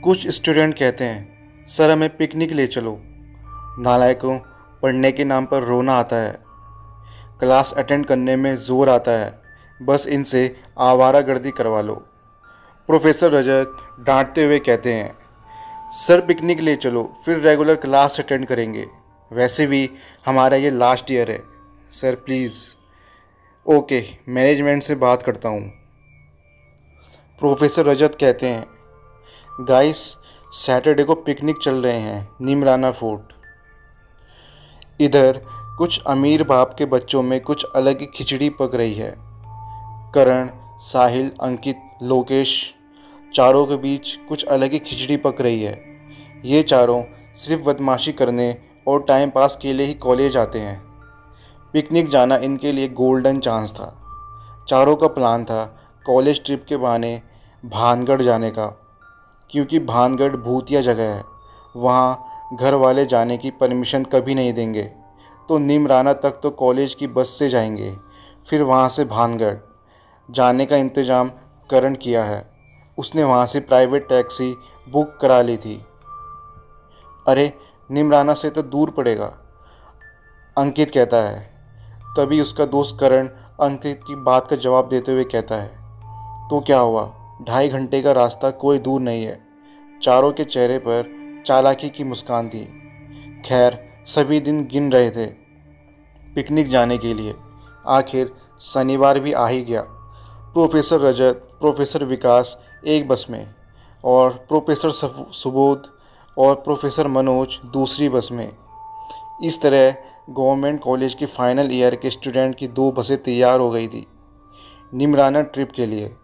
कुछ स्टूडेंट कहते हैं, सर हमें पिकनिक ले चलो। नालायकों, पढ़ने के नाम पर रोना आता है, क्लास अटेंड करने में ज़ोर आता है, बस इनसे आवारागर्दी करवा लो। प्रोफेसर रजत डांटते हुए कहते हैं, सर पिकनिक ले चलो, फिर रेगुलर क्लास अटेंड करेंगे। वैसे भी हमारा ये लास्ट ईयर है, सर प्लीज़। ओके, मैनेजमेंट से बात करता हूँ। प्रोफेसर रजत कहते हैं, गाइस सैटरडे को पिकनिक चल रहे हैं नीमराना फोर्ट। इधर कुछ अमीर बाप के बच्चों में कुछ अलग ही खिचड़ी पक रही है। करण, साहिल, अंकित, लोकेश, चारों के बीच कुछ अलग ही खिचड़ी पक रही है। ये चारों सिर्फ बदमाशी करने और टाइम पास के लिए ही कॉलेज आते हैं। पिकनिक जाना इनके लिए गोल्डन चांस था। चारों का प्लान था कॉलेज ट्रिप के बहाने भानगढ़ जाने का, क्योंकि भानगढ़ भूतिया जगह है। वहाँ घर वाले जाने की परमिशन कभी नहीं देंगे, तो नीमराना तक तो कॉलेज की बस से जाएंगे, फिर वहाँ से भानगढ़ जाने का इंतज़ाम करण किया है। उसने वहाँ से प्राइवेट टैक्सी बुक करा ली थी। अरे नीमराना से तो दूर पड़ेगा, अंकित कहता है। तभी उसका दोस्त करण अंकित की बात का जवाब देते हुए कहता है, तो क्या हुआ, 2.5 घंटे का रास्ता कोई दूर नहीं है। चारों के चेहरे पर चालाकी की मुस्कान थी। खैर, सभी दिन गिन रहे थे पिकनिक जाने के लिए। आखिर शनिवार भी आ ही गया। प्रोफेसर रजत, प्रोफेसर विकास एक बस में, और प्रोफेसर सुबोध और प्रोफेसर मनोज दूसरी बस में। इस तरह गवर्नमेंट कॉलेज के फाइनल ईयर के स्टूडेंट की 2 बसें तैयार हो गई थी निमराना ट्रिप के लिए।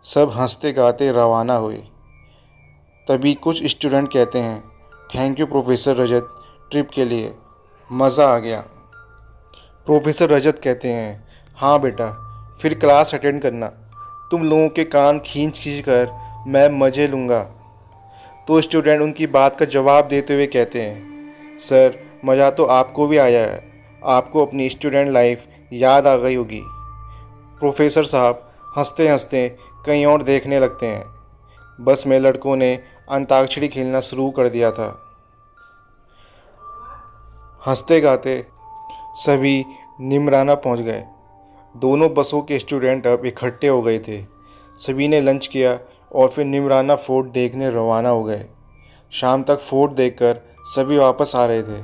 सब हंसते गाते रवाना हुए। तभी कुछ स्टूडेंट कहते हैं, thank you professor Rajat, trip के लिए मज़ा आ गया। प्रोफेसर रजत कहते हैं, हाँ बेटा, फिर क्लास अटेंड करना, तुम लोगों के कान खींच खींच कर मैं मज़े लूँगा। तो स्टूडेंट उनकी बात का जवाब देते हुए कहते हैं, सर मज़ा तो आपको भी आया है, आपको अपनी स्टूडेंट लाइफ याद आ गई होगी। प्रोफेसर साहब हंसते हंसते कहीं और देखने लगते हैं। बस में लड़कों ने अंताक्षरी खेलना शुरू कर दिया था। हंसते गाते सभी निमराना पहुंच गए। दोनों बसों के स्टूडेंट अब इकट्ठे हो गए थे। सभी ने लंच किया और फिर निमराना फोर्ट देखने रवाना हो गए। शाम तक फोर्ट देखकर सभी वापस आ रहे थे,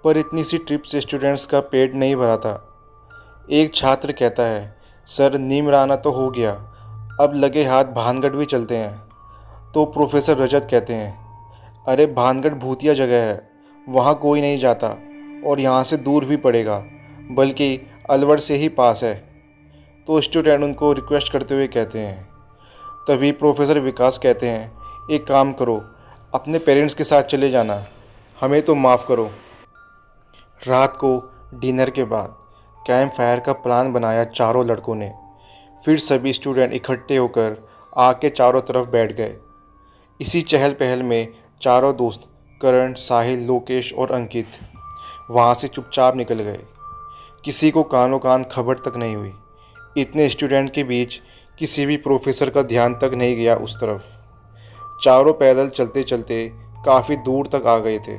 पर इतनी सी ट्रिप से स्टूडेंट्स का पेट नहीं भरा था। एक छात्र कहता है, सर नीमराना तो हो गया, अब लगे हाथ भानगढ़ भी चलते हैं। तो प्रोफेसर रजत कहते हैं, अरे भानगढ़ भूतिया जगह है, वहाँ कोई नहीं जाता, और यहाँ से दूर भी पड़ेगा, बल्कि अलवर से ही पास है। तो स्टूडेंट उनको रिक्वेस्ट करते हुए कहते हैं। तभी प्रोफेसर विकास कहते हैं, एक काम करो, अपने पेरेंट्स के साथ चले जाना, हमें तो माफ़ करो। रात को डिनर के बाद कैंप फायर का प्लान बनाया चारों लड़कों ने। फिर सभी स्टूडेंट इकट्ठे होकर आग के चारों तरफ बैठ गए। इसी चहल पहल में चारों दोस्त करण, साहिल, लोकेश और अंकित वहाँ से चुपचाप निकल गए। किसी को कानों कान खबर तक नहीं हुई। इतने स्टूडेंट के बीच किसी भी प्रोफेसर का ध्यान तक नहीं गया उस तरफ। चारों पैदल चलते चलते काफ़ी दूर तक आ गए थे।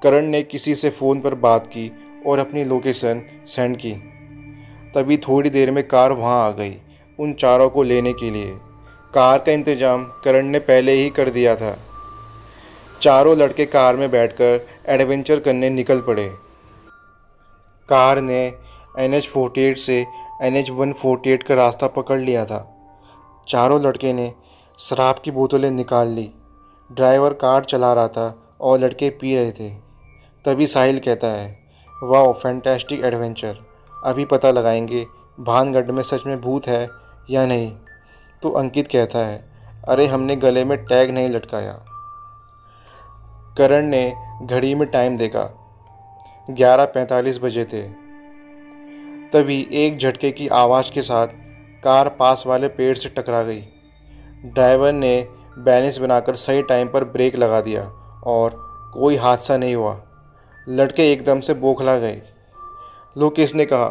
करण ने किसी से फ़ोन पर बात की और अपनी लोकेशन सेंड की। तभी थोड़ी देर में कार वहाँ आ गई उन चारों को लेने के लिए। कार का इंतज़ाम करण ने पहले ही कर दिया था। चारों लड़के कार में बैठकर एडवेंचर करने निकल पड़े। कार ने NH-48 से NH-148 का रास्ता पकड़ लिया था। चारों लड़के ने शराब की बोतलें निकाल ली। ड्राइवर कार चला रहा था और लड़के पी रहे थे। तभी साहिल कहता है, वाह फैंटास्टिक एडवेंचर, अभी पता लगाएंगे भानगढ़ में सच में भूत है या नहीं। तो अंकित कहता है, अरे हमने गले में टैग नहीं लटकाया। करण ने घड़ी में टाइम देखा, 11:45 बजे थे। तभी एक झटके की आवाज़ के साथ कार पास वाले पेड़ से टकरा गई। ड्राइवर ने बैलेंस बनाकर सही टाइम पर ब्रेक लगा दिया और कोई हादसा नहीं हुआ। लड़के एकदम से बौखला गए। लोकेश ने कहा,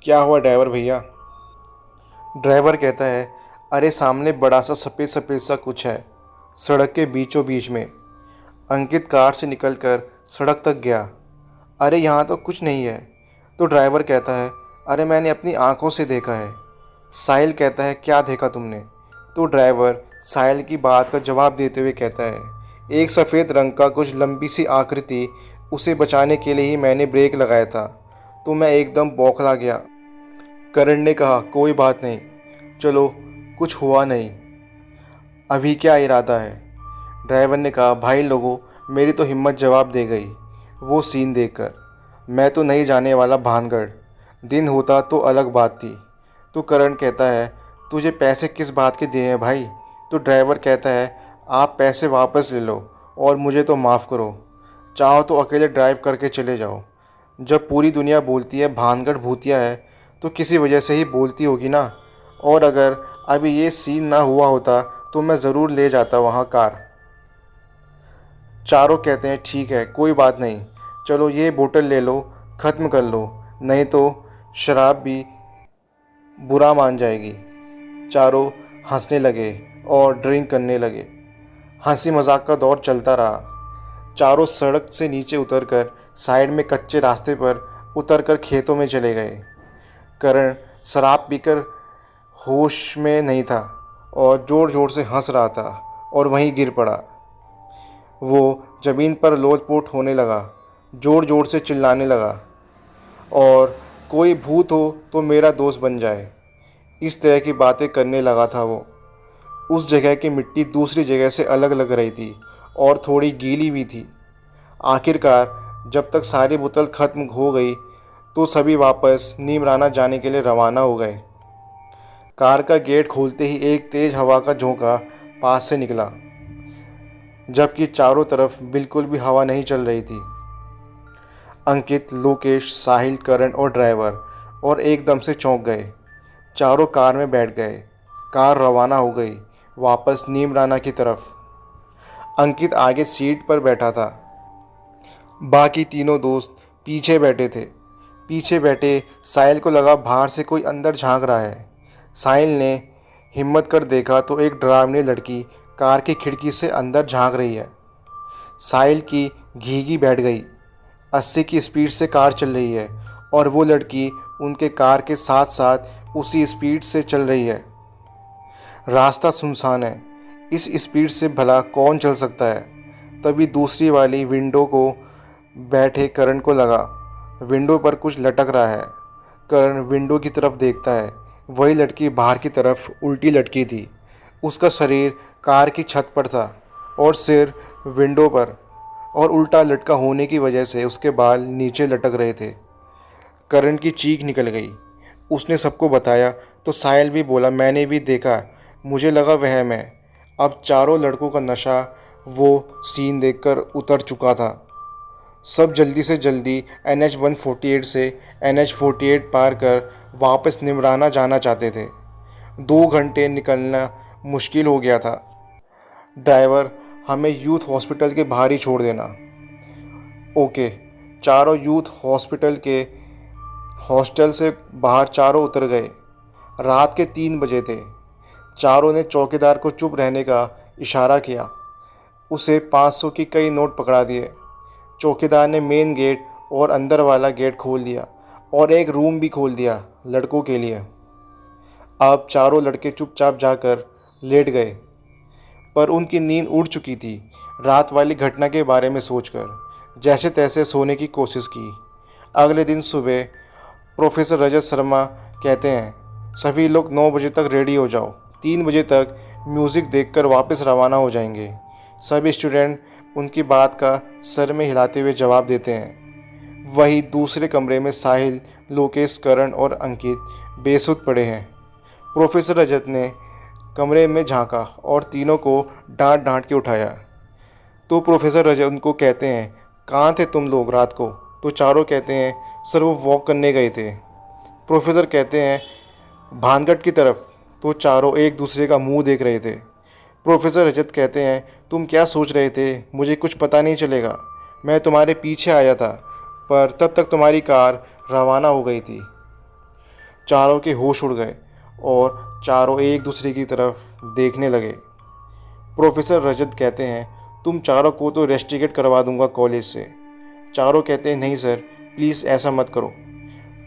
क्या हुआ ड्राइवर भैया? ड्राइवर कहता है, अरे सामने बड़ा सा सफ़ेद सफ़ेद सा कुछ है, सड़क के बीचों बीच में। अंकित कार से निकलकर सड़क तक गया। अरे यहाँ तो कुछ नहीं है। तो ड्राइवर कहता है, अरे मैंने अपनी आंखों से देखा है। साहिल कहता है, क्या देखा तुमने? तो ड्राइवर साहिल की बात का जवाब देते हुए कहता है, एक सफ़ेद रंग का कुछ लंबी सी आकृति, उसे बचाने के लिए ही मैंने ब्रेक लगाया था, तो मैं एकदम बौखला गया। करण ने कहा, कोई बात नहीं, चलो, कुछ हुआ नहीं। अभी क्या इरादा है? ड्राइवर ने कहा, भाई लोगों, मेरी तो हिम्मत जवाब दे गई वो सीन देखकर। मैं तो नहीं जाने वाला भानगढ़। दिन होता तो अलग बात थी। तो करण कहता है, तुझे पैसे किस बात के दिए हैं भाई? तो ड्राइवर कहता है, आप पैसे वापस ले लो और मुझे तो माफ़ करो। चाहो तो अकेले ड्राइव करके चले जाओ। जब पूरी दुनिया बोलती है भानगढ़ भूतिया है, तो किसी वजह से ही बोलती होगी ना। और अगर अभी ये सीन ना हुआ होता तो मैं ज़रूर ले जाता वहाँ कार। चारों कहते हैं, ठीक है, कोई बात नहीं, चलो ये बोतल ले लो, ख़त्म कर लो, नहीं तो शराब भी बुरा मान जाएगी। चारों हंसने लगे और ड्रिंक करने लगे। हंसी मजाक का दौर चलता रहा। चारों सड़क से नीचे उतरकर साइड में कच्चे रास्ते पर उतरकर खेतों में चले गए। करण शराब पीकर होश में नहीं था और ज़ोर ज़ोर से हंस रहा था और वहीं गिर पड़ा। वो ज़मीन पर लोटपोट होने लगा, ज़ोर ज़ोर से चिल्लाने लगा, और कोई भूत हो तो मेरा दोस्त बन जाए, इस तरह की बातें करने लगा था वो। उस जगह की मिट्टी दूसरी जगह से अलग लग रही थी और थोड़ी गीली भी थी। आखिरकार जब तक सारी बोतल ख़त्म हो गई तो सभी वापस नीमराना जाने के लिए रवाना हो गए। कार का गेट खोलते ही एक तेज़ हवा का झोंका पास से निकला, जबकि चारों तरफ बिल्कुल भी हवा नहीं चल रही थी। अंकित, लोकेश, साहिल, करण और ड्राइवर और एकदम से चौंक गए। चारों कार में बैठ गए। कार रवाना हो गई वापस नीमराना की तरफ। अंकित आगे सीट पर बैठा था। बाकी तीनों दोस्त पीछे बैठे थे। पीछे बैठे साहिल को लगा बाहर से कोई अंदर झांक रहा है। साहिल ने हिम्मत कर देखा तो एक डरावनी लड़की कार की खिड़की से अंदर झांक रही है। साहिल की घीघी बैठ गई। 80 की स्पीड से कार चल रही है और वो लड़की उनके कार के साथ साथ उसी स्पीड से चल रही है। रास्ता सुनसान है, इस स्पीड से भला कौन चल सकता है? तभी दूसरी वाली विंडो को बैठे करण को लगा विंडो पर कुछ लटक रहा है। करण विंडो की तरफ देखता है। वही लड़की बाहर की तरफ उल्टी लटकी थी। उसका शरीर कार की छत पर था और सिर विंडो पर, और उल्टा लटका होने की वजह से उसके बाल नीचे लटक रहे थे। करण की चीख निकल गई। उसने सबको बताया तो साहिल भी बोला, मैंने भी देखा, मुझे लगा वहम है। अब चारों लड़कों का नशा वो सीन देखकर उतर चुका था। सब जल्दी से जल्दी NH 148 से NH 48 पार कर वापस निमराना जाना चाहते थे। 2 घंटे निकलना मुश्किल हो गया था। ड्राइवर, हमें यूथ हॉस्पिटल के बाहर ही छोड़ देना। ओके। चारों यूथ हॉस्पिटल के हॉस्टल से बाहर चारों उतर गए। रात के 3 बजे थे। चारों ने चौकीदार को चुप रहने का इशारा किया। उसे 500 की कई नोट पकड़ा दिए। चौकीदार ने मेन गेट और अंदर वाला गेट खोल दिया और एक रूम भी खोल दिया लड़कों के लिए। अब चारों लड़के चुपचाप जाकर लेट गए, पर उनकी नींद उड़ चुकी थी। रात वाली घटना के बारे में सोचकर जैसे तैसे सोने की कोशिश की। अगले दिन सुबह प्रोफेसर रजत शर्मा कहते हैं, सभी लोग 9 बजे तक रेडी हो जाओ, 3 बजे तक म्यूज़िक देखकर वापस रवाना हो जाएंगे। सभी स्टूडेंट उनकी बात का सर में हिलाते हुए जवाब देते हैं। वही दूसरे कमरे में साहिल, लोकेश, करण और अंकित बेसुध पड़े हैं। प्रोफेसर रजत ने कमरे में झांका और तीनों को डांट डांट के उठाया। तो प्रोफेसर रजत उनको कहते हैं, कहाँ थे तुम लोग रात को? तो चारों कहते हैं, सर वो वॉक करने गए थे। प्रोफेसर कहते हैं, भानगढ़ की तरफ। तो चारों एक दूसरे का मुंह देख रहे थे। प्रोफेसर रजत कहते हैं, तुम क्या सोच रहे थे? मुझे कुछ पता नहीं चलेगा। मैं तुम्हारे पीछे आया था, पर तब तक तुम्हारी कार रवाना हो गई थी। चारों के होश उड़ गए और चारों एक दूसरे की तरफ देखने लगे। प्रोफेसर रजत कहते हैं, तुम चारों को तो रेस्टिकेट करवा दूंगा कॉलेज से। चारों कहते हैं, नहीं सर, प्लीज़ ऐसा मत करो।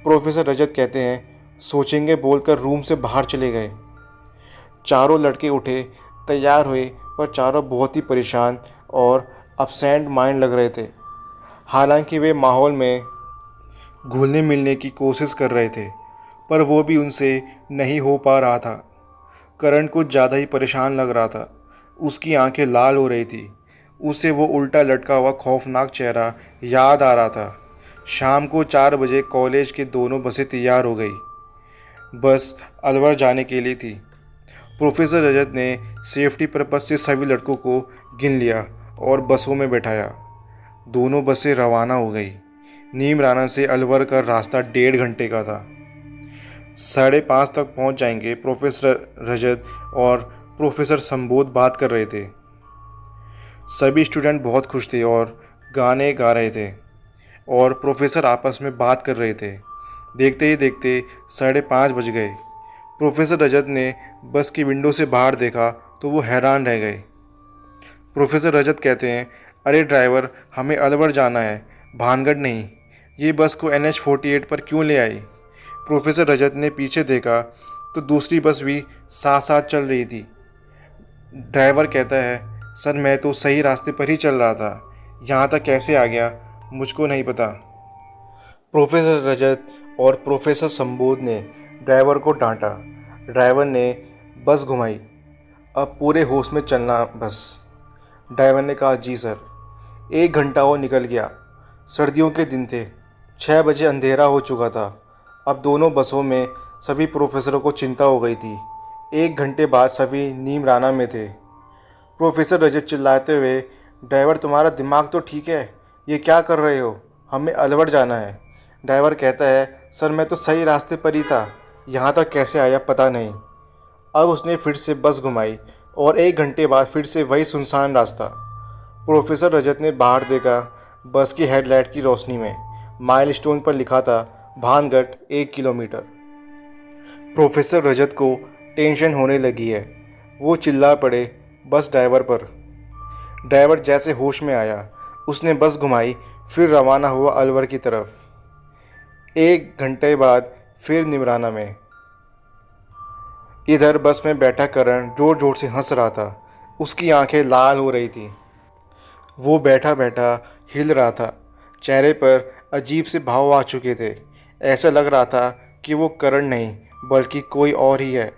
प्रोफेसर रजत कहते हैं, सोचेंगे बोलकर रूम से बाहर चले गए। चारों लड़के उठे, तैयार हुए, पर चारों बहुत ही परेशान और अपसेंट माइंड लग रहे थे। हालांकि वे माहौल में घुलने मिलने की कोशिश कर रहे थे, पर वो भी उनसे नहीं हो पा रहा था। करण कुछ ज़्यादा ही परेशान लग रहा था। उसकी आंखें लाल हो रही थी। उसे वो उल्टा लटका हुआ खौफनाक चेहरा याद आ रहा था। शाम को 4 बजे कॉलेज के दोनों बसें तैयार हो गई। बस अलवर जाने के लिए थी। प्रोफेसर रजत ने सेफ्टी पर्पज से सभी लड़कों को गिन लिया और बसों में बैठाया। दोनों बसें रवाना हो गई। नीमराना से अलवर का रास्ता 1.5 घंटे का था। 5:30 तक पहुंच जाएंगे, प्रोफेसर रजत और प्रोफेसर संबोध बात कर रहे थे। सभी स्टूडेंट बहुत खुश थे और गाने गा रहे थे और प्रोफेसर आपस में बात कर रहे थे। देखते ही देखते 5:30 बज गए। प्रोफेसर रजत ने बस की विंडो से बाहर देखा तो वो हैरान रह गए। प्रोफेसर रजत कहते हैं, अरे ड्राइवर, हमें अलवर जाना है, भानगढ़ नहीं। ये बस को NH-48 पर क्यों ले आई? प्रोफेसर रजत ने पीछे देखा तो दूसरी बस भी साथ साथ चल रही थी। ड्राइवर कहता है, सर मैं तो सही रास्ते पर ही चल रहा था, यहाँ तक कैसे आ गया मुझको नहीं पता। प्रोफेसर रजत और प्रोफेसर संबोध ने ड्राइवर को डांटा। ड्राइवर ने बस घुमाई, अब पूरे होश में चलना बस। ड्राइवर ने कहा, जी सर। 1 घंटा और निकल गया। सर्दियों के दिन थे। 6 बजे अंधेरा हो चुका था। अब दोनों बसों में सभी प्रोफेसरों को चिंता हो गई थी। 1 घंटे बाद सभी नीमराना में थे। प्रोफेसर रजत चिल्लाते हुए, ड्राइवर तुम्हारा दिमाग तो ठीक है, ये क्या कर रहे हो? हमें अलवर जाना है। ड्राइवर कहता है, सर मैं तो सही रास्ते पर ही था, यहाँ तक कैसे आया पता नहीं। अब उसने फिर से बस घुमाई और 1 घंटे बाद फिर से वही सुनसान रास्ता। प्रोफेसर रजत ने बाहर देखा। बस की हेडलाइट की रोशनी में माइलस्टोन पर लिखा था, भानगढ़ 1 किलोमीटर। प्रोफेसर रजत को टेंशन होने लगी है। वो चिल्ला पड़े बस ड्राइवर पर। ड्राइवर जैसे होश में आया, उसने बस घुमाई, फिर रवाना हुआ अलवर की तरफ। 1 घंटे बाद फिर निमराना में। इधर बस में बैठा करण जोर जोर से हंस रहा था। उसकी आंखें लाल हो रही थी। वो बैठा बैठा हिल रहा था। चेहरे पर अजीब से भाव आ चुके थे। ऐसा लग रहा था कि वो करण नहीं बल्कि कोई और ही है।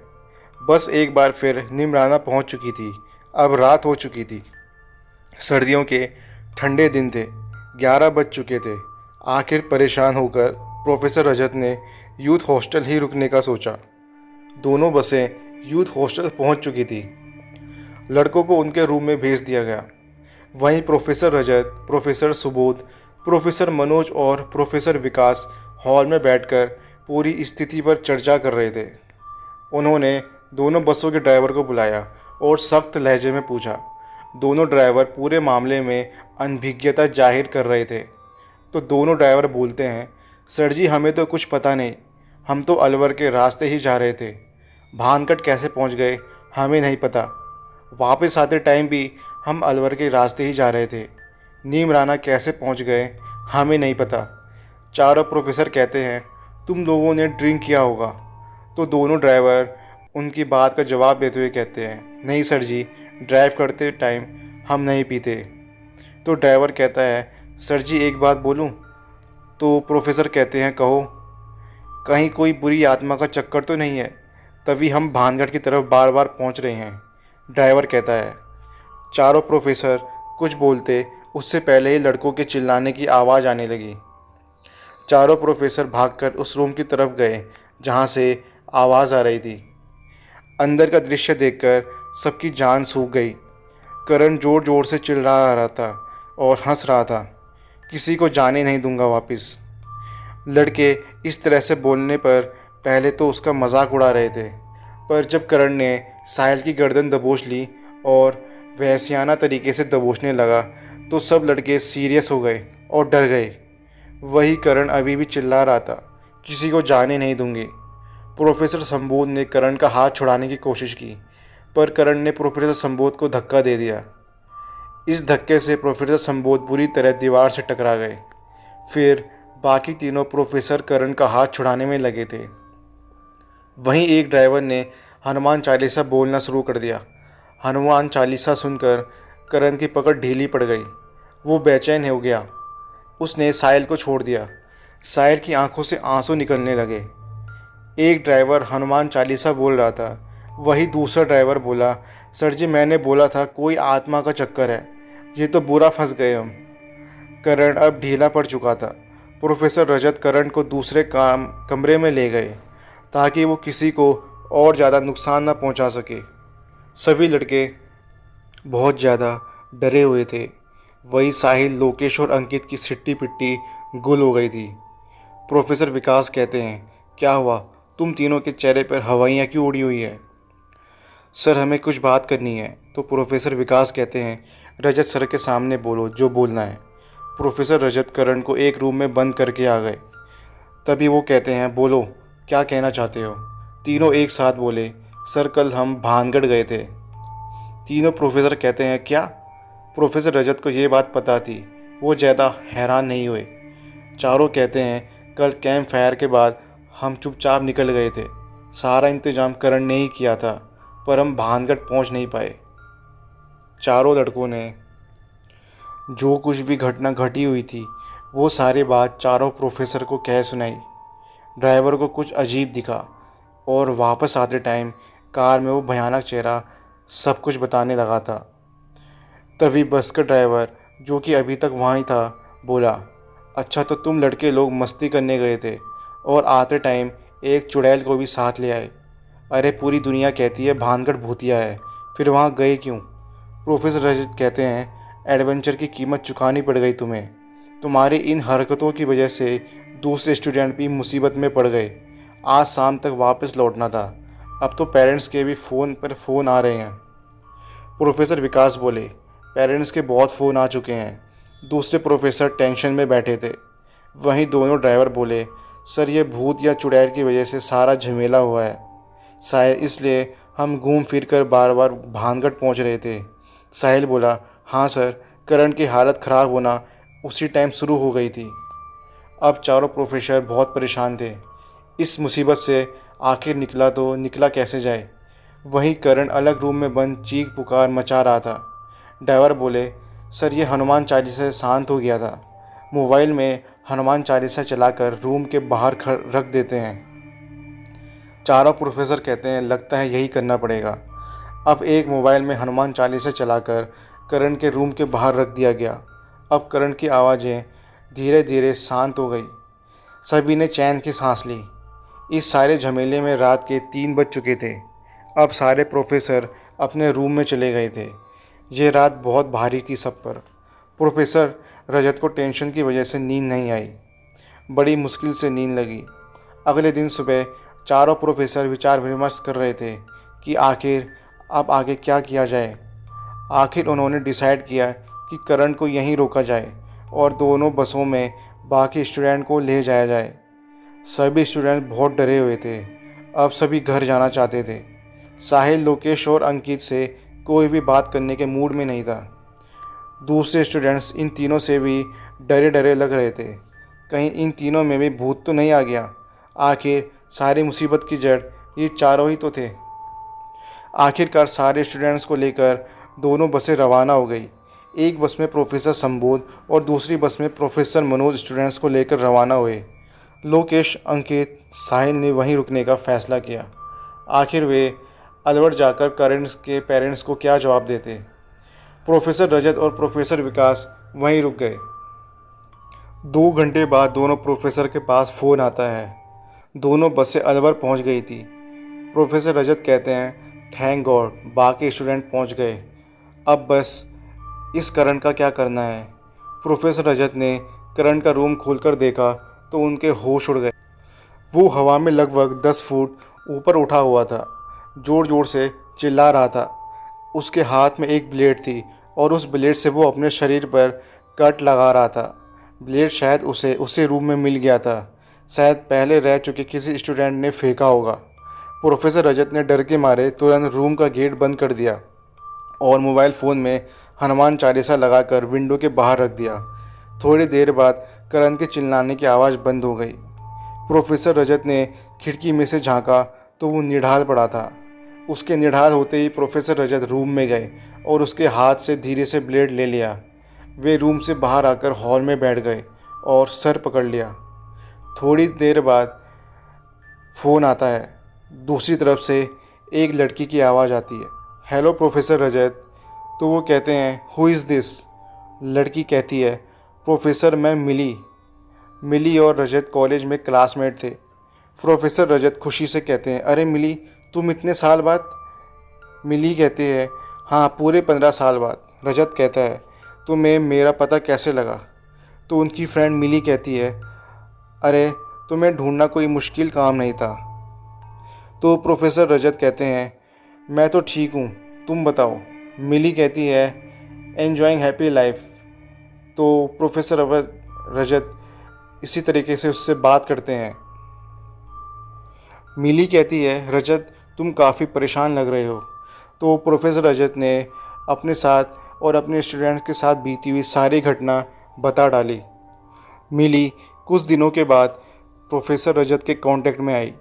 बस एक बार फिर निमराना पहुंच चुकी थी। अब रात हो चुकी थी। सर्दियों के ठंडे दिन थे। 11 बज चुके थे। आखिर परेशान होकर प्रोफेसर रजत ने यूथ हॉस्टल ही रुकने का सोचा। दोनों बसें यूथ हॉस्टल पहुंच चुकी थी। लड़कों को उनके रूम में भेज दिया गया। वहीं प्रोफेसर रजत, प्रोफेसर सुबोध, प्रोफेसर मनोज और प्रोफेसर विकास हॉल में बैठकर पूरी स्थिति पर चर्चा कर रहे थे। उन्होंने दोनों बसों के ड्राइवर को बुलाया और सख्त लहजे में पूछा। दोनों ड्राइवर पूरे मामले में अनभिज्ञता जाहिर कर रहे थे। तो दोनों ड्राइवर बोलते हैं, सर जी हमें तो कुछ पता नहीं, हम तो अलवर के रास्ते ही जा रहे थे। भानगढ़ कैसे पहुंच गए हमें नहीं पता। वापस आते टाइम भी हम अलवर के रास्ते ही जा रहे थे। नीमराना कैसे पहुंच गए हमें नहीं पता। चारों प्रोफेसर कहते हैं, तुम लोगों ने ड्रिंक किया होगा। तो दोनों ड्राइवर उनकी बात का जवाब देते हुए कहते हैं, नहीं सर जी, ड्राइव करते टाइम हम नहीं पीते। तो ड्राइवर कहता है, सर जी एक बात बोलूं? तो प्रोफेसर कहते हैं, कहो। कहीं कोई बुरी आत्मा का चक्कर तो नहीं है, तभी हम भानगढ़ की तरफ बार बार पहुंच रहे हैं। ड्राइवर कहता है। चारों प्रोफेसर कुछ बोलते उससे पहले ही लड़कों के चिल्लाने की आवाज़ आने लगी। चारों प्रोफेसर भागकर उस रूम की तरफ गए जहां से आवाज़ आ रही थी। अंदर का दृश्य देखकर सबकी जान सूख गई। करण जोर जोर से चिल्ला रहा था और हंस रहा था, किसी को जाने नहीं दूंगा वापस। लड़के इस तरह से बोलने पर पहले तो उसका मजाक उड़ा रहे थे, पर जब करण ने साहिल की गर्दन दबोच ली और वहसियाना तरीके से दबोचने लगा तो सब लड़के सीरियस हो गए और डर गए। वही करण अभी भी चिल्ला रहा था, किसी को जाने नहीं दूंगी। प्रोफेसर संबोध ने करण का हाथ छुड़ाने की कोशिश की, पर करण ने प्रोफेसर संबोध को धक्का दे दिया। इस धक्के से प्रोफेसर संबोध बुरी तरह दीवार से टकरा गए। फिर बाकी तीनों प्रोफेसर करण का हाथ छुड़ाने में लगे थे। वहीं एक ड्राइवर ने हनुमान चालीसा बोलना शुरू कर दिया। हनुमान चालीसा सुनकर करण की पकड़ ढीली पड़ गई। वो बेचैन हो गया। उसने साहिल को छोड़ दिया। साहिल की आंखों से आंसू निकलने लगे। एक ड्राइवर हनुमान चालीसा बोल रहा था। वही दूसरा ड्राइवर बोला, सर जी मैंने बोला था कोई आत्मा का चक्कर है, ये तो बुरा फंस गए हम। करण अब ढीला पड़ चुका था। प्रोफेसर रजत करण को दूसरे कमरे में ले गए ताकि वो किसी को और ज़्यादा नुकसान न पहुंचा सके। सभी लड़के बहुत ज़्यादा डरे हुए थे। वही साहिल, लोकेश और अंकित की सिट्टी पिट्टी गुल हो गई थी। प्रोफेसर विकास कहते हैं, क्या हुआ, तुम तीनों के चेहरे पर हवाइयाँ क्यों उड़ी हुई है? सर हमें कुछ बात करनी है। तो प्रोफेसर विकास कहते हैं, रजत सर के सामने बोलो जो बोलना है। प्रोफेसर रजत करण को एक रूम में बंद करके आ गए। तभी वो कहते हैं, बोलो क्या कहना चाहते हो? तीनों एक साथ बोले, सर कल हम भानगढ़ गए थे। तीनों प्रोफेसर कहते हैं, क्या? प्रोफेसर रजत को ये बात पता थी। वो ज़्यादा हैरान नहीं हुए। चारों कहते हैं, कल कैंप फायर के बाद हम चुपचाप निकल गए थे। सारा इंतजाम करण ने ही किया था, पर हम भानगढ़ पहुंच नहीं पाए। चारों लड़कों ने जो कुछ भी घटना घटी हुई थी वो सारी बात चारों प्रोफेसर को कह सुनाई। ड्राइवर को कुछ अजीब दिखा और वापस आते टाइम कार में वो भयानक चेहरा सब कुछ बताने लगा था। तभी बस का ड्राइवर, जो कि अभी तक वहाँ ही था, बोला, अच्छा तो तुम लड़के लोग मस्ती करने गए थे और आते टाइम एक चुड़ैल को भी साथ ले आए। अरे पूरी दुनिया कहती है भानगढ़ भूतिया है, फिर वहाँ गए क्यों? प्रोफेसर रजत कहते हैं, एडवेंचर की कीमत चुकानी पड़ गई तुम्हें। तुम्हारी इन हरकतों की वजह से दूसरे स्टूडेंट भी मुसीबत में पड़ गए। आज शाम तक वापस लौटना था। अब तो पेरेंट्स के भी फ़ोन पर फ़ोन आ रहे हैं। प्रोफेसर विकास बोले, पेरेंट्स के बहुत फ़ोन आ चुके हैं। दूसरे प्रोफेसर टेंशन में बैठे थे। वहीं दोनों ड्राइवर बोले, सर ये भूत या चुड़ैल की वजह से सारा झमेला हुआ है, शायद इसलिए हम घूम फिर कर बार बार भानगढ़ पहुंच रहे थे। साहिल बोला, हाँ सर, करण की हालत ख़राब होना उसी टाइम शुरू हो गई थी। अब चारों प्रोफेसर बहुत परेशान थे। इस मुसीबत से आखिर निकला तो निकला कैसे जाए? वहीं करण अलग रूम में बंद चीख पुकार मचा रहा था। ड्राइवर बोले, सर ये हनुमान चालीसा से शांत हो गया था। मोबाइल में हनुमान चालीसा चलाकर रूम के बाहर रख देते हैं। चारों प्रोफेसर कहते हैं, लगता है यही करना पड़ेगा। अब एक मोबाइल में हनुमान चालीसा चलाकर करण के रूम के बाहर रख दिया गया। अब करण की आवाज़ें धीरे धीरे शांत हो गई। सभी ने चैन की सांस ली। इस सारे झमेले में रात के 3 बज चुके थे। अब सारे प्रोफेसर अपने रूम में चले गए थे। ये रात बहुत भारी थी सब पर। प्रोफेसर रजत को टेंशन की वजह से नींद नहीं आई। बड़ी मुश्किल से नींद लगी। अगले दिन सुबह चारों प्रोफेसर विचार विमर्श कर रहे थे कि आखिर अब आगे क्या किया जाए। आखिर उन्होंने डिसाइड किया कि करण को यहीं रोका जाए और दोनों बसों में बाकी स्टूडेंट को ले जाया जाए। सभी स्टूडेंट बहुत डरे हुए थे। अब सभी घर जाना चाहते थे। साहिल, लोकेश और अंकित से कोई भी बात करने के मूड में नहीं था। दूसरे स्टूडेंट्स इन तीनों से भी डरे डरे लग रहे थे। कहीं इन तीनों में भी भूत तो नहीं आ गया? आखिर सारी मुसीबत की जड़ ये चारों ही तो थे। आखिरकार सारे स्टूडेंट्स को लेकर दोनों बसें रवाना हो गई। एक बस में प्रोफेसर संबोध और दूसरी बस में प्रोफेसर मनोज स्टूडेंट्स को लेकर रवाना हुए। लोकेश, अंकित, साहिल ने वहीं रुकने का फैसला किया। आखिर वे अलवर जाकर करण के पेरेंट्स को क्या जवाब देते। प्रोफेसर रजत और प्रोफेसर विकास वहीं रुक गए। 2 घंटे बाद दोनों प्रोफेसर के पास फ़ोन आता है। दोनों बसें अलवर पहुंच गई थी। प्रोफेसर रजत कहते हैं, थैंक गॉड बाकी स्टूडेंट पहुंच गए। अब बस इस करण का क्या करना है? प्रोफेसर रजत ने करण का रूम खोलकर देखा तो उनके होश उड़ गए। वो हवा में लगभग 10 फुट ऊपर उठा हुआ था। ज़ोर ज़ोर से चिल्ला रहा था। उसके हाथ में एक ब्लेड थी और उस ब्लेड से वो अपने शरीर पर कट लगा रहा था। ब्लेड शायद उसे रूम में मिल गया था। शायद पहले रह चुके किसी स्टूडेंट ने फेंका होगा। प्रोफेसर रजत ने डर के मारे तुरंत रूम का गेट बंद कर दिया और मोबाइल फ़ोन में हनुमान चालीसा लगाकर विंडो के बाहर रख दिया। थोड़ी देर बाद करण के चिल्लाने की आवाज़ बंद हो गई। प्रोफेसर रजत ने खिड़की में से झांका तो वो निढाल पड़ा था। उसके निढाल होते ही प्रोफेसर रजत रूम में गए और उसके हाथ से धीरे से ब्लेड ले लिया। वे रूम से बाहर आकर हॉल में बैठ गए और सर पकड़ लिया। थोड़ी देर बाद फ़ोन आता है। दूसरी तरफ से एक लड़की की आवाज़ आती है, हेलो प्रोफेसर रजत। तो वो कहते हैं, हु इज़ दिस। लड़की कहती है, प्रोफेसर मैं मिली और रजत कॉलेज में क्लासमेट थे। प्रोफेसर रजत खुशी से कहते हैं, अरे मिली, तुम इतने साल बाद। मिली कहती है, हाँ पूरे 15 साल बाद। रजत कहता है, तुम्हें मेरा पता कैसे लगा। तो उनकी फ्रेंड मिली कहती है, अरे तुम्हें ढूंढना कोई मुश्किल काम नहीं था। तो प्रोफेसर रजत कहते हैं, मैं तो ठीक हूँ, तुम बताओ। मिली कहती है, एन्जॉइंग हैप्पी लाइफ। तो प्रोफेसर रजत इसी तरीके से उससे बात करते हैं। मिली कहती है, रजत तुम काफ़ी परेशान लग रहे हो। तो प्रोफेसर रजत ने अपने साथ और अपने स्टूडेंट्स के साथ बीती हुई सारी घटना बता डाली। मिली कुछ दिनों के बाद प्रोफेसर रजत के कांटेक्ट में आई।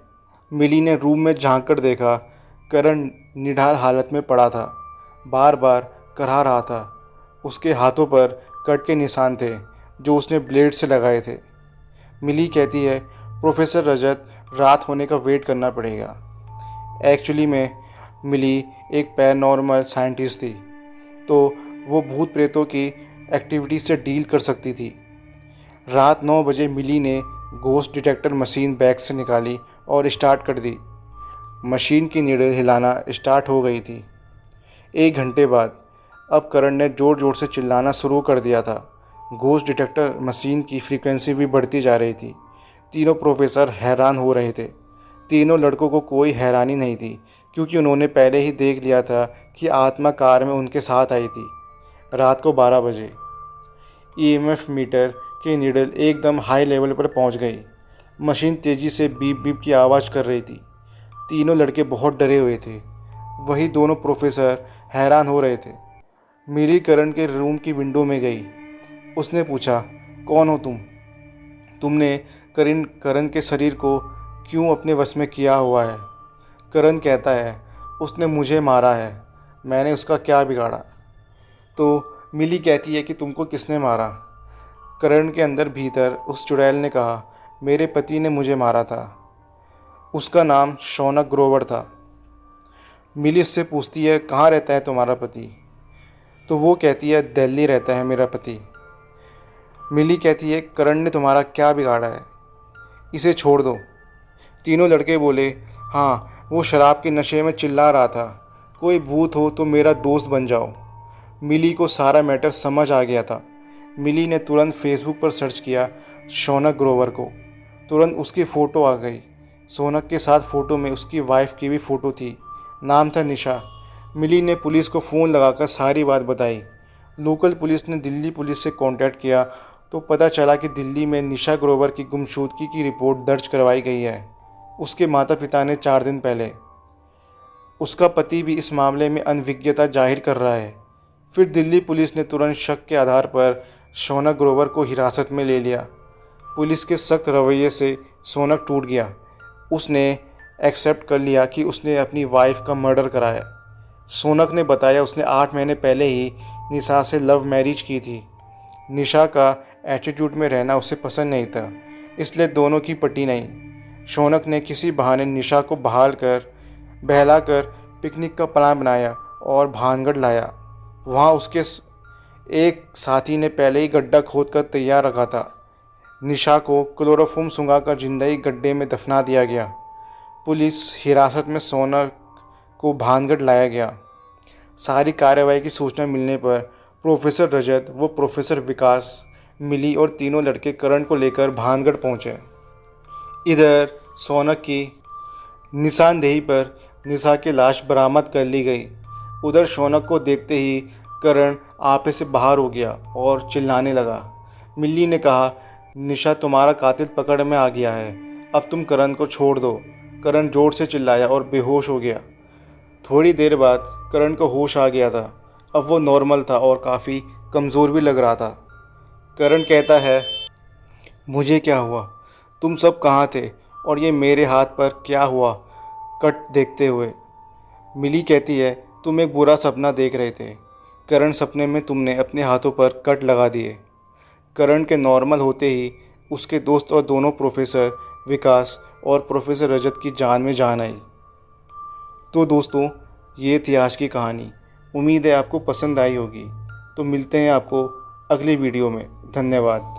मिली ने रूम में झांक कर देखा, करण निढाल हालत में पड़ा था, बार बार करहा रहा था। उसके हाथों पर कट के निशान थे जो उसने ब्लेड से लगाए थे। मिली कहती है, प्रोफेसर रजत रात होने का वेट करना पड़ेगा। एक्चुअली में मिली एक पैरानॉर्मल साइंटिस्ट थी, तो वो भूत प्रेतों की एक्टिविटी से डील कर सकती थी। रात 9 बजे मिली ने घोस्ट डिटेक्टर मशीन बैग से निकाली और स्टार्ट कर दी। मशीन की नीडल हिलाना स्टार्ट हो गई थी। 1 घंटे बाद अब करण ने ज़ोर ज़ोर से चिल्लाना शुरू कर दिया था। घोस्ट डिटेक्टर मशीन की फ्रीक्वेंसी भी बढ़ती जा रही थी। तीनों प्रोफेसर हैरान हो रहे थे। तीनों लड़कों को कोई हैरानी नहीं थी, क्योंकि उन्होंने पहले ही देख लिया था कि आत्मा कार में उनके साथ आई थी। रात को 12 बजे ईएमएफ मीटर की नीडल एकदम हाई लेवल पर पहुंच गई। मशीन तेज़ी से बीप बीप की आवाज़ कर रही थी। तीनों लड़के बहुत डरे हुए थे। वही दोनों प्रोफेसर हैरान हो रहे थे। मिली करण के रूम की विंडो में गई। उसने पूछा, कौन हो तुम? तुमने करण के शरीर को क्यों अपने वश में किया हुआ है? करण कहता है, उसने मुझे मारा है, मैंने उसका क्या बिगाड़ा? तो मिली कहती है कि तुमको किसने मारा? करण के अंदर भीतर उस चुड़ैल ने कहा, मेरे पति ने मुझे मारा था, उसका नाम शौनक ग्रोवर था। मिली उससे पूछती है, कहाँ रहता है तुम्हारा पति? तो वो कहती है, दिल्ली रहता है मेरा पति। मिली कहती है, करण ने तुम्हारा क्या बिगाड़ा है, इसे छोड़ दो। तीनों लड़के बोले, हाँ वो शराब के नशे में चिल्ला रहा था, कोई भूत हो तो मेरा दोस्त बन जाओ। मिली को सारा मैटर समझ आ गया था। मिली ने तुरंत फेसबुक पर सर्च किया शौनक ग्रोवर को। तुरंत उसकी फ़ोटो आ गई। शौनक के साथ फ़ोटो में उसकी वाइफ की भी फ़ोटो थी। नाम था निशा। मिली ने पुलिस को फ़ोन लगाकर सारी बात बताई। लोकल पुलिस ने दिल्ली पुलिस से कांटेक्ट किया तो पता चला कि दिल्ली में निशा ग्रोवर की गुमशुदगी की रिपोर्ट दर्ज करवाई गई है। उसके माता पिता ने 4 दिन पहले। उसका पति भी इस मामले में अनभिज्ञता जाहिर कर रहा है। फिर दिल्ली पुलिस ने तुरंत शक के आधार पर शौनक ग्रोवर को हिरासत में ले लिया। पुलिस के सख्त रवैये से शौनक टूट गया। उसने एक्सेप्ट कर लिया कि उसने अपनी वाइफ का मर्डर कराया। शौनक ने बताया उसने 8 महीने पहले ही निशा से लव मैरिज की थी। निशा का एटीट्यूड में रहना उसे पसंद नहीं था, इसलिए दोनों की पटी नहीं। शौनक ने किसी बहाने निशा को बहलाकर पिकनिक का प्लान बनाया और भानगढ़ लाया। वहाँ उसके एक साथी ने पहले ही गड्ढा खोदकर तैयार रखा था। निशा को क्लोरोफॉर्म सुंघाकर जिंदा ही गड्ढे में दफना दिया गया। पुलिस हिरासत में शौनक को भानगढ़ लाया गया। सारी कार्रवाई की सूचना मिलने पर प्रोफेसर रजत व प्रोफेसर विकास, मिली और तीनों लड़के करण को लेकर भानगढ़ पहुंचे। इधर शौनक की निशानदेही पर निशा की लाश बरामद कर ली गई। उधर शौनक को देखते ही करण आपे से बाहर हो गया और चिल्लाने लगा। मिली ने कहा, निशा तुम्हारा कातिल पकड़ में आ गया है, अब तुम करण को छोड़ दो। करण जोर से चिल्लाया और बेहोश हो गया। थोड़ी देर बाद करण को होश आ गया था। अब वो नॉर्मल था और काफ़ी कमज़ोर भी लग रहा था। करण कहता है, मुझे क्या हुआ? तुम सब कहाँ थे? और ये मेरे हाथ पर क्या हुआ? कट देखते हुए मिली कहती है, तुम एक बुरा सपना देख रहे थे करण। सपने में तुमने अपने हाथों पर कट लगा दिए। करण के नॉर्मल होते ही उसके दोस्त और दोनों प्रोफेसर विकास और प्रोफेसर रजत की जान में जान आई। तो दोस्तों, ये थी आज की कहानी। उम्मीद है आपको पसंद आई होगी। तो मिलते हैं आपको अगली वीडियो में। धन्यवाद।